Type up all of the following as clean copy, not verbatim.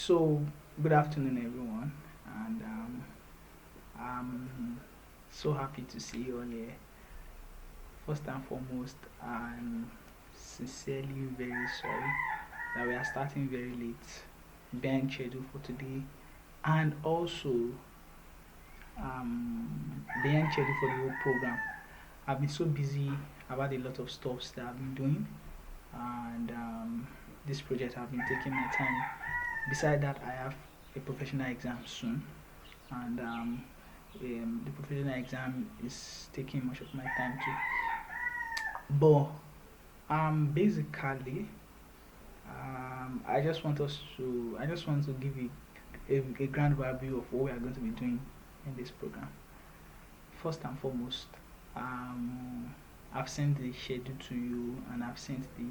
So, good afternoon, everyone, and I'm so happy to see you all here. First and foremost, I'm sincerely very sorry that we are starting very late, behind schedule for today, and also behind schedule for the whole program. I've been so busy. I've had a lot of stuffs that I've been doing, and this project I've been taking my time. Beside that, I have a professional exam soon, and the professional exam is taking much of my time too. But basically, I just want to give you a grand overview of what we are going to be doing in this program. First and foremost, I've sent the schedule to you, and I've sent the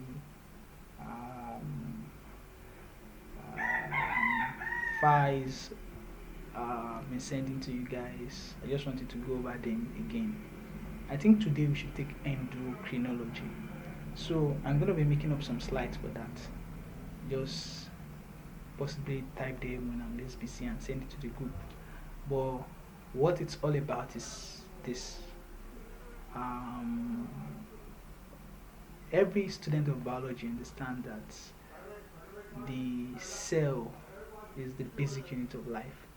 um, files been sending to you guys. I just wanted to go over them again. I think today we should take endocrinology. So I'm gonna be making up some slides for that. Just possibly type them when I'm less busy and send it to the group. But what it's all about is this. Um, every student of biology understands that the cell is the basic unit of life.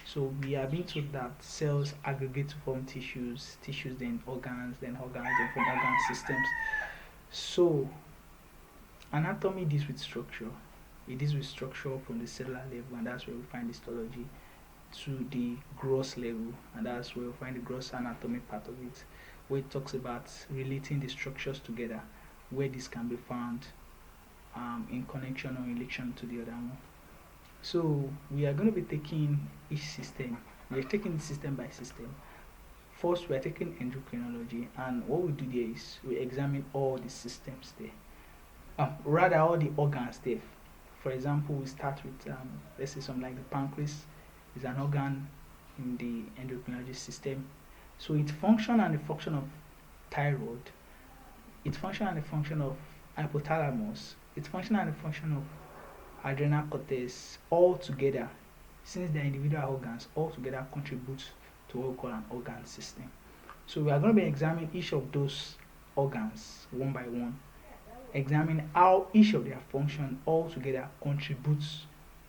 So we are being told that cells aggregate to form tissues, tissues then organs then form organ systems. So anatomy deals with structure. It deals with structure from the cellular level, and that's where we find histology, to the gross level, and that's where we find the gross anatomy part of it, where it talks about relating the structures together, where this can be found in connection or in relation to the other one. So we are going to be taking each system. We are taking system by system. First, we are taking endocrinology, and what we do there is we examine all the systems there. Rather, all the organs there. For example, we start with let's say something like the pancreas is an organ in the endocrinology system. So its function and the function of thyroid, its function and the function of hypothalamus, its function and the function of adrenal cortex all together, since they are individual organs, all together contribute to what we call an organ system. So we are going to be examining each of those organs one by one, examine how each of their function all together contributes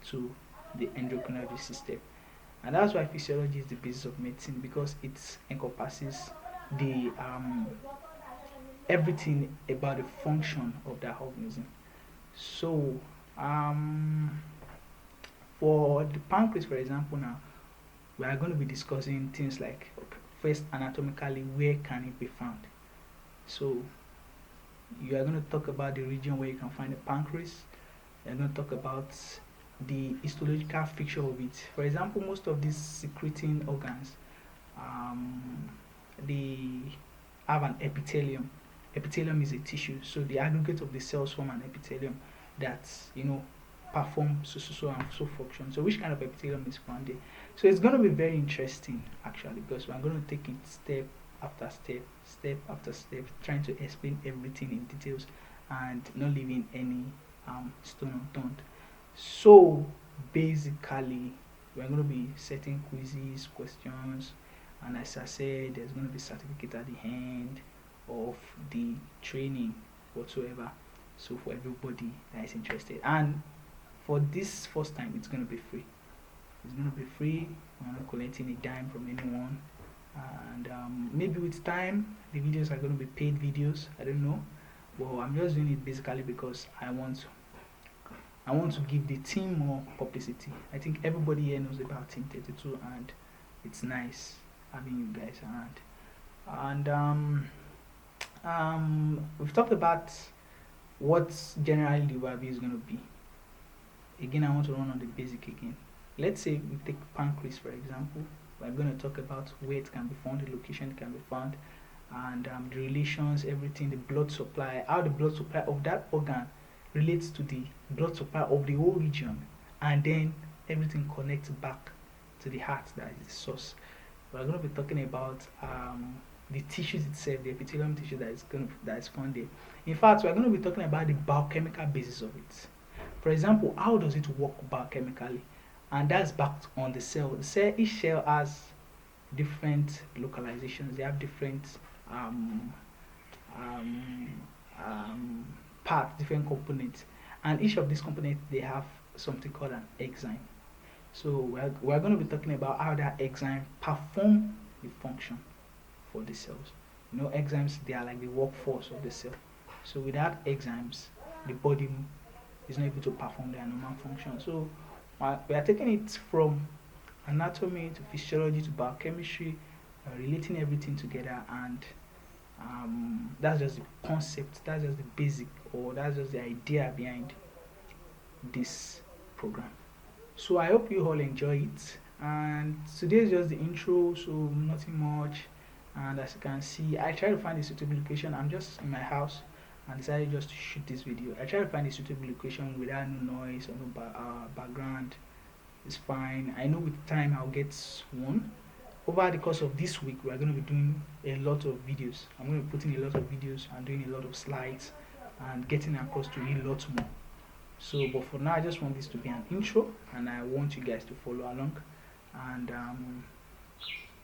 to the endocrinology system. And that's why physiology is the basis of medicine, because it encompasses the everything about the function of that organism. So um, for the pancreas, for example, now we are going to be discussing things like, okay, first anatomically, where can it be found? So you are going to talk about the region where you can find the pancreas. You're going to talk about the histological feature of it. For example, most of these secreting organs, um, they have an epithelium. Epithelium is a tissue, so the aggregate of the cells form an epithelium that perform so and so function. So which kind of epithelium is found there? So it's going to be very interesting actually, because we're going to take it step after step, step after step, trying to explain everything in details and not leaving any stone unturned. So basically, we're going to be setting quizzes, questions, and as I said, there's going to be certificate at the end of the training whatsoever. So for everybody that is interested, and for this first time, it's going to be free. It's going to be free. We're not collecting a dime from anyone, and maybe with time, the videos are going to be paid videos. I don't know. Well, I'm just doing it basically because I want to give the team more publicity. I think everybody here knows about Team 32, and it's nice having you guys around. And we've talked about what generally the overview is going to be. Again, I want to run on the basic again. Let's say we take pancreas for example. We're going to talk about where it can be found, the location it can be found, and the relations, everything, the blood supply, how the blood supply of that organ relates to the blood supply of the whole region, and then everything connects back to the heart that is the source. We're going to be talking about the tissues itself, the epithelium tissue that is found there. In fact, we're going to be talking about the biochemical basis of it. For example, how does it work biochemically? And that's backed on the cell. Each cell has different localizations. They have different um, um, um, parts, different components, and each of these components they have something called an enzyme. So we're going to be talking about how that enzyme perform the function for the cells. Enzymes, they are like the workforce of the cell. So without enzymes, the body is not able to perform their normal function. So we are taking it from anatomy to physiology to biochemistry, relating everything together, and that's just the concept, that's just the basic, or that's just the idea behind this program. So I hope you all enjoy it. And today is just the intro, so nothing much. And as you can see, I try to find a suitable location. I'm just in my house and decided just to shoot this video. I try to find a suitable location without no noise or no background. It's fine. I know with time I'll get one. Over the course of this week, we are going to be doing a lot of videos. I'm going to be putting a lot of videos and doing a lot of slides and getting across to you a lot more. So, but for now, I just want this to be an intro, and I want you guys to follow along. And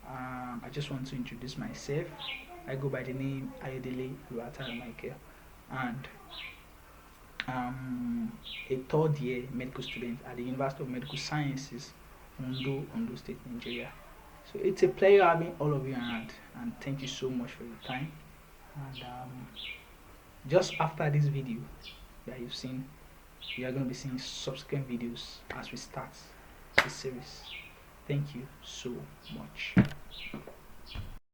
I just want to introduce myself. I go by the name Ayodele Luata Michael, and a third year medical student at the University of Medical Sciences, Ondo State, Nigeria. So it's a pleasure having all of you around, and thank you so much for your time. And just after this video that you've seen, you are going to be seeing subsequent videos as we start this series. Thank you so much.